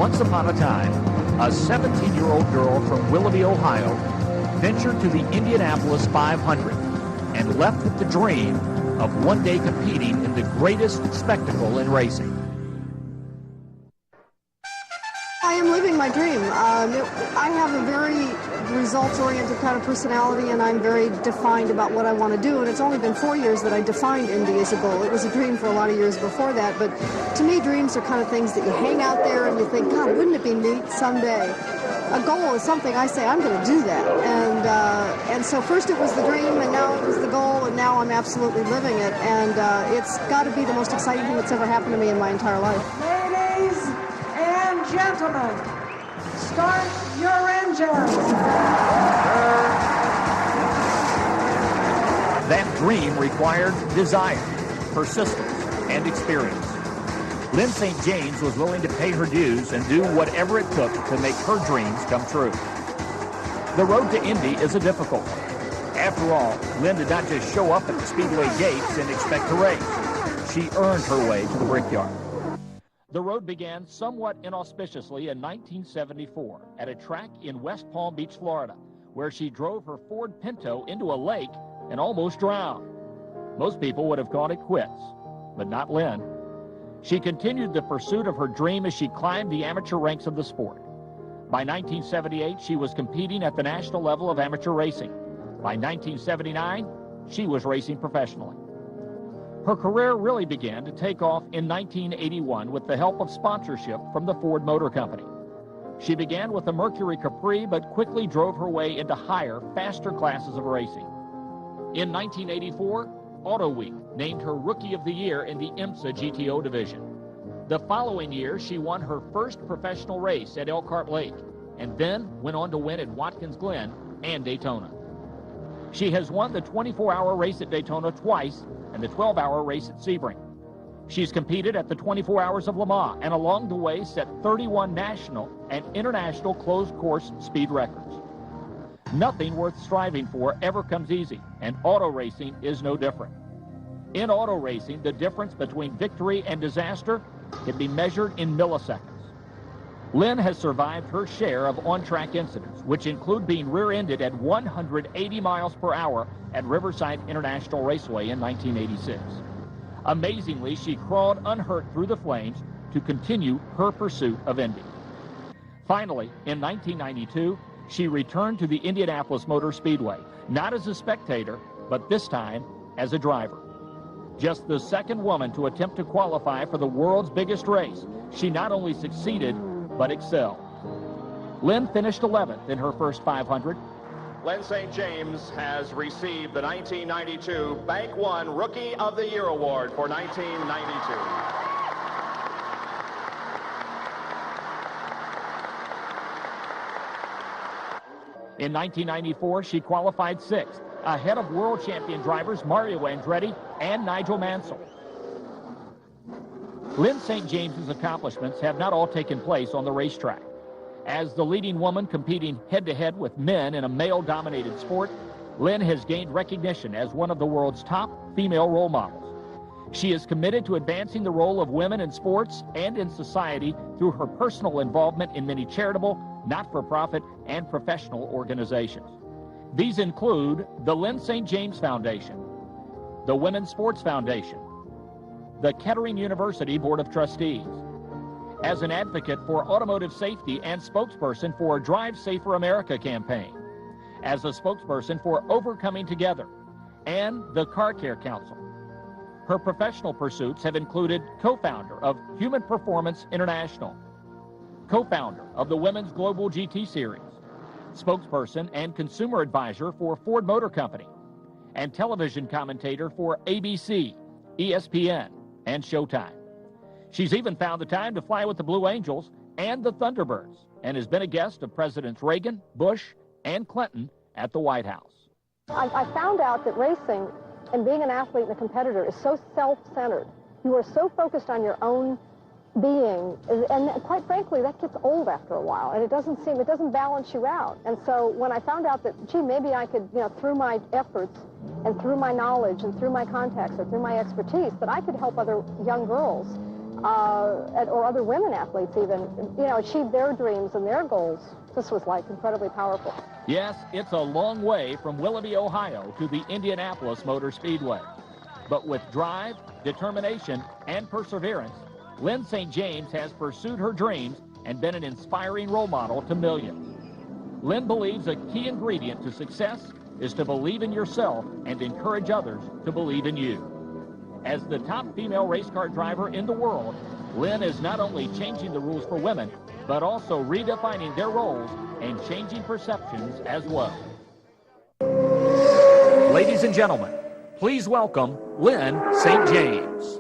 Once upon a time, a 17-year-old girl from Willoughby, Ohio, ventured to the Indianapolis 500 and left with the dream of one day competing in the greatest spectacle in racing. I am living my dream. I have a very results-oriented kind of personality, and I'm very defined about what I want to do, and it's only been 4 years that I defined Indy as a goal. It was a dream for a lot of years before that, but to me, dreams are kind of things that you hang out there and you think, God, wouldn't it be neat someday? A goal is something I say, I'm going to do that, and so first it was the dream, and now it was the goal, and now I'm absolutely living it, and it's got to be the most exciting thing that's ever happened to me in my entire life. Ladies and gentlemen, start your engines. That dream required desire, persistence, and experience. Lynn St. James was willing to pay her dues and do whatever it took to make her dreams come true. The road to Indy is a difficult one. After all, Lynn did not just show up at the Speedway gates and expect to race. She earned her way to the Brickyard. The road began somewhat inauspiciously in 1974 at a track in West Palm Beach, Florida, where she drove her Ford Pinto into a lake and almost drowned. Most people would have called it quits, but not Lynn. She continued the pursuit of her dream as she climbed the amateur ranks of the sport. By 1978, she was competing at the national level of amateur racing. By 1979, she was racing professionally. Her career really began to take off in 1981 with the help of sponsorship from the Ford Motor Company. She began with the Mercury Capri, but quickly drove her way into higher, faster classes of racing. In 1984, Auto Week named her Rookie of the Year in the IMSA GTO division. The following year, she won her first professional race at Elkhart Lake, and then went on to win at Watkins Glen and Daytona. She has won the 24-hour race at Daytona twice and the 12-hour race at Sebring. She's competed at the 24 Hours of Le Mans, and along the way set 31 national and international closed course speed records. Nothing worth striving for ever comes easy, and auto racing is no different. In auto racing, the difference between victory and disaster can be measured in milliseconds. Lynn has survived her share of on-track incidents, which include being rear-ended at 180 miles per hour at Riverside International Raceway in 1986. Amazingly, she crawled unhurt through the flames to continue her pursuit of Indy. Finally, in 1992, she returned to the Indianapolis Motor Speedway, not as a spectator, but this time as a driver. Just the second woman to attempt to qualify for the world's biggest race, she not only succeeded, but excelled. Lynn finished 11th in her first 500. Lynn St. James has received the 1992 Bank One Rookie of the Year Award for 1992. In 1994, she qualified 6th, ahead of world champion drivers Mario Andretti and Nigel Mansell. Lynn St. James's accomplishments have not all taken place on the racetrack. As the leading woman competing head-to-head with men in a male-dominated sport, Lynn has gained recognition as one of the world's top female role models. She is committed to advancing the role of women in sports and in society through her personal involvement in many charitable, not-for-profit, and professional organizations. These include the Lynn St. James Foundation, the Women's Sports Foundation, the Kettering University Board of Trustees. As an advocate for automotive safety and spokesperson for Drive Safer America campaign, as a spokesperson for Overcoming Together, and the Car Care Council. Her professional pursuits have included co-founder of Human Performance International, co-founder of the Women's Global GT Series, spokesperson and consumer advisor for Ford Motor Company, and television commentator for ABC, ESPN, and Showtime. She's even found the time to fly with the Blue Angels and the Thunderbirds, and has been a guest of Presidents Reagan, Bush, and Clinton at the White House. I found out that racing and being an athlete and a competitor is so self-centered. You are so focused on your own being, and quite frankly, that gets old after a while, and it doesn't balance you out. And so when I found out that, gee, maybe I could, through my efforts and through my knowledge and through my contacts or through my expertise, that I could help other young girls or other women athletes even, achieve their dreams and their goals. This was like incredibly powerful. Yes, it's a long way from Willoughby, Ohio to the Indianapolis Motor Speedway. But with drive, determination, and perseverance, Lynn St. James has pursued her dreams and been an inspiring role model to millions. Lynn believes a key ingredient to success is to believe in yourself and encourage others to believe in you. As the top female race car driver in the world, Lynn is not only changing the rules for women, but also redefining their roles and changing perceptions as well. Ladies and gentlemen, please welcome Lynn St. James.